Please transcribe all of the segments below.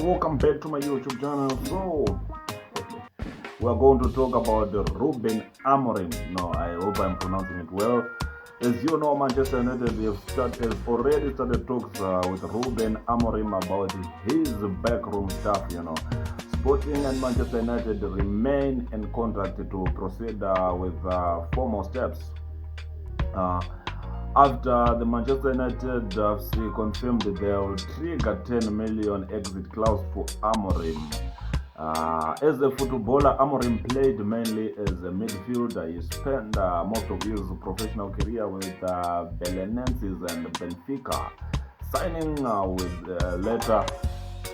welcome back to my YouTube channel. So we're going to talk about Rúben Amorim. No, I hope I'm pronouncing it well. As you know, Manchester United have already started talks with Rúben Amorim about his backroom stuff. Sporting and Manchester United remain in contract to proceed with 4 more steps. After the Manchester United confirmed that they will trigger 10 million exit clause for Amorim. As a footballer, Amorim played mainly as a midfielder. He spent most of his professional career with Belenenses and Benfica, signing with later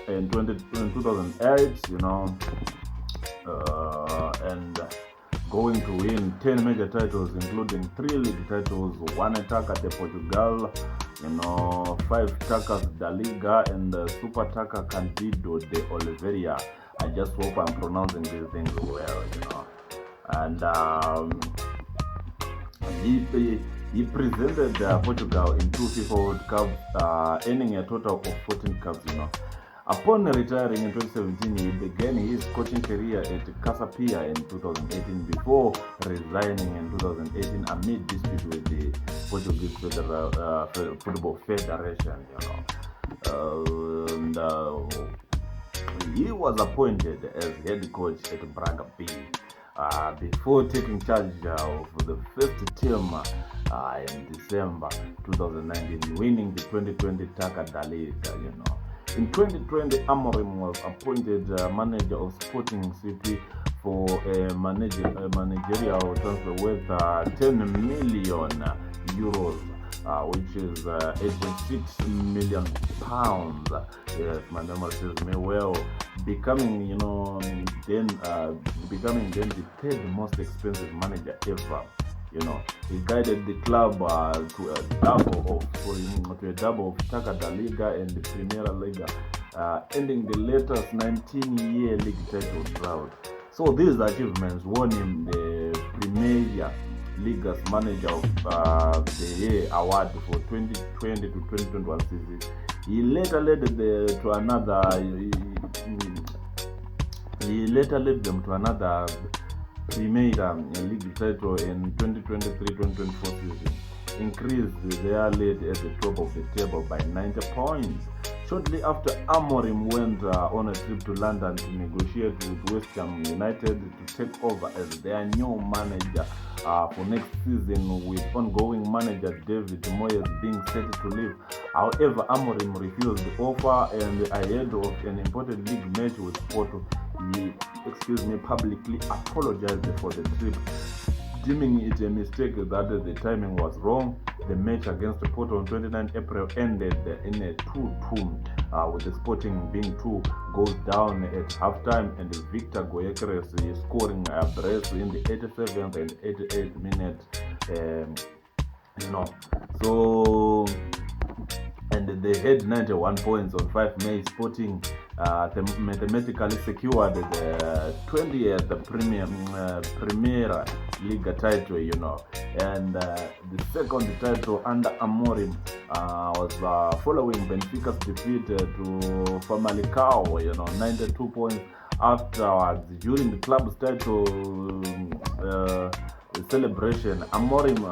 in 2008, and going to win 10 major titles, including 3 league titles, 1 Taça de Portugal, 5 Taças da Liga, and Super Taça Candido de Oliveira. I just hope I'm pronouncing these things well, And he presented Portugal in 2 FIFA World Cups, earning a total of 14 caps, Upon retiring in 2017, he began his coaching career at Casapia in 2018 before resigning in 2018 amid dispute with the Portuguese Football Federation. He was appointed as head coach at Braga B before taking charge of the first team in December 2019, winning the 2020 Taça da Liga. In 2020, Amorim was appointed manager of Sporting CP for a managerial transfer worth 10 million euros, which is 86 million pounds, if my memory serves me well, becoming then the 3rd most expensive manager ever. He guided the club to a double of Taça da Liga and the Primeira Liga, ending the latest 19-year league title drought. So these achievements won him the Primeira Liga's Manager of the Year award for 2020 to 2021 season. He later led them to another Primeira League title in 2023-2024 season, increased their lead at the top of the table by 90 points. Shortly after, Amorim went on a trip to London to negotiate with West Ham United to take over as their new manager for next season, with ongoing manager David Moyes being set to leave. However, Amorim refused the offer, and ahead of an important league match with Porto, he publicly apologized for the trip, deeming it a mistake that the timing was wrong. The match against Porto on 29 April ended in a 2-2, with the Sporting being 2 goals down at halftime, and Victor Goyekres scoring a brace in the 87th and 88th minute. And they had 91 points on 5 May. Sporting mathematically secured the 20th Primeira Liga title, and the second title under Amorim was following Benfica's defeat to Famalicão, 92 points afterwards. During the club's title celebration, Amorim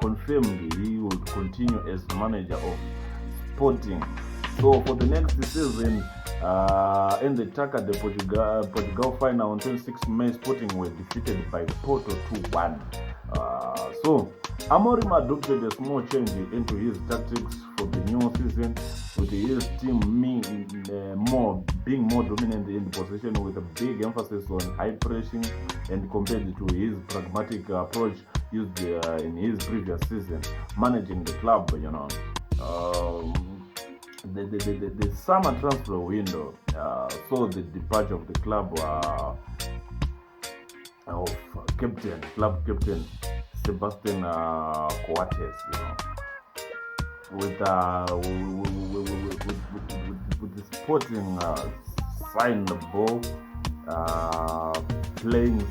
confirmed he would continue as manager of Sporting. So for the next season, in the Taça de Portugal final on 26 May, Sporting were defeated by Porto 2-1. So Amorim adopted a small change into his tactics for the new season, with his team being more dominant in the possession, with a big emphasis on high pressing, and compared to his pragmatic approach used in his previous season, managing the club. The summer transfer window saw the departure of the club of club captain Sebastian Coates, with the Sporting signed the ball, playing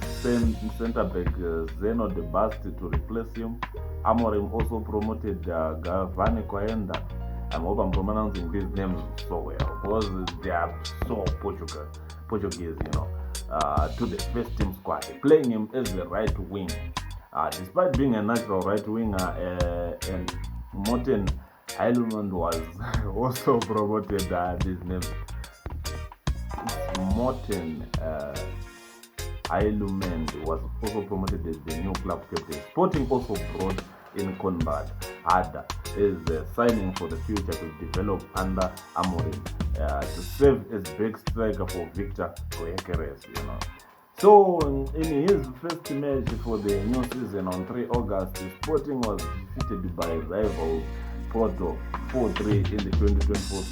centre back Zeno de Bast to replace him. Amorim also promoted Gavani Coenda I hope I'm pronouncing these names so well because they are so Portuguese, to the first team squad, playing him as the right wing. Despite being a natural right winger, and Morten Eilund was also promoted. His name Morten Eilund was also promoted as the new club captain. Sporting also brought in Conrad Ada as a signing for the future to develop under Amorim, to serve as back striker for Victor Goekeres, So in his first match for the new season on 3 August, Sporting was defeated by rival Porto 4-3 in the 2024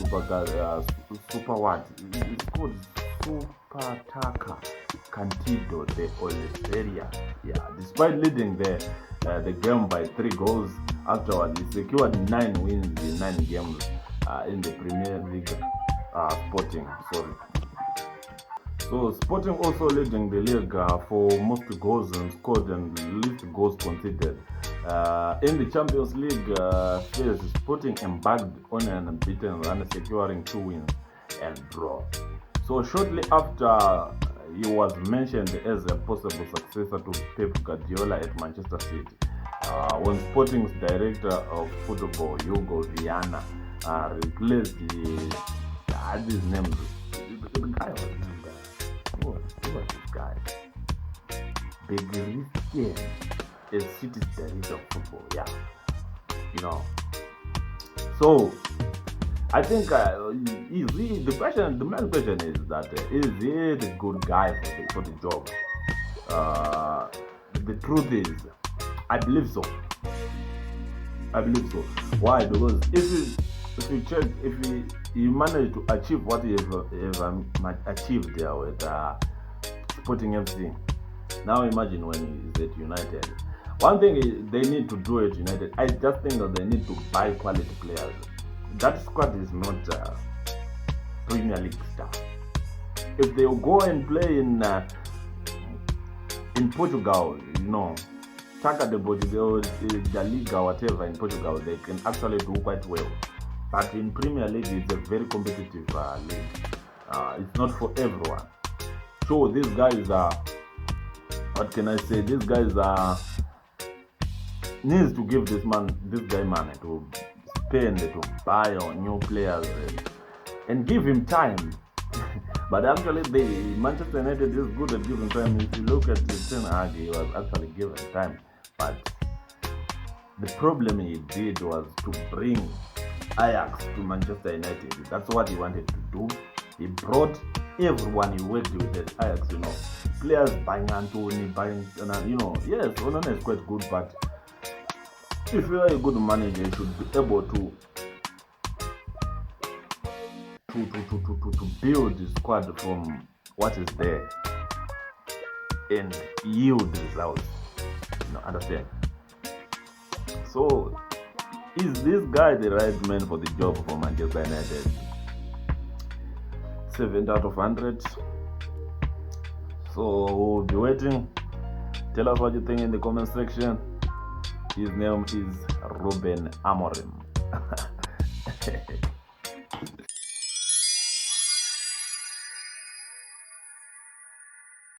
Super what? It's called Super Taka Cantido de Oliveira. Despite leading the game by 3 goals, afterward he secured 9 wins in 9 games in the Premier League. Sporting, sorry. So Sporting also leading the league for most goals scored and least goals conceded. In the Champions League phase, Sporting embarked on an unbeaten run, securing 2 wins and draw. So shortly after, he was mentioned as a possible successor to Pep Guardiola at Manchester City, when Sporting's director of football, Hugo Viana, replaced his name. The guy was who was this guy? Begristian is City's director of football. So I think the main question is that is he the good guy for the job? The truth is, I believe so. Why? Because if you check, if he managed to achieve what he has achieved there with Sporting FC, now imagine when he's at United. One thing they need to do at United, I just think that they need to buy quality players. That squad is not Premier League stuff. If they go and play in Portugal, Taka de Portugal, the Liga, whatever in Portugal, they can actually do quite well. But in Premier League, it's a very competitive league. It's not for everyone. So these guys are, what can I say? These guys are needs to give this guy money to spend, to buy on new players and give him time. But actually, Manchester United is good at giving time. If you look at Ten Hag, he was actually given time. But the problem he did was to bring Ajax to Manchester United. That's what he wanted to do. He brought everyone he worked with at Ajax, players buying Anthony, yes, Onana is quite good, but if you are a good manager, you should be able to build the squad from what is there and yield results. Understand? So, is this guy the right man for the job for Manchester United? 7 out of 100. So we'll be waiting. Tell us what you think in the comment section. His name is Rúben Amorim.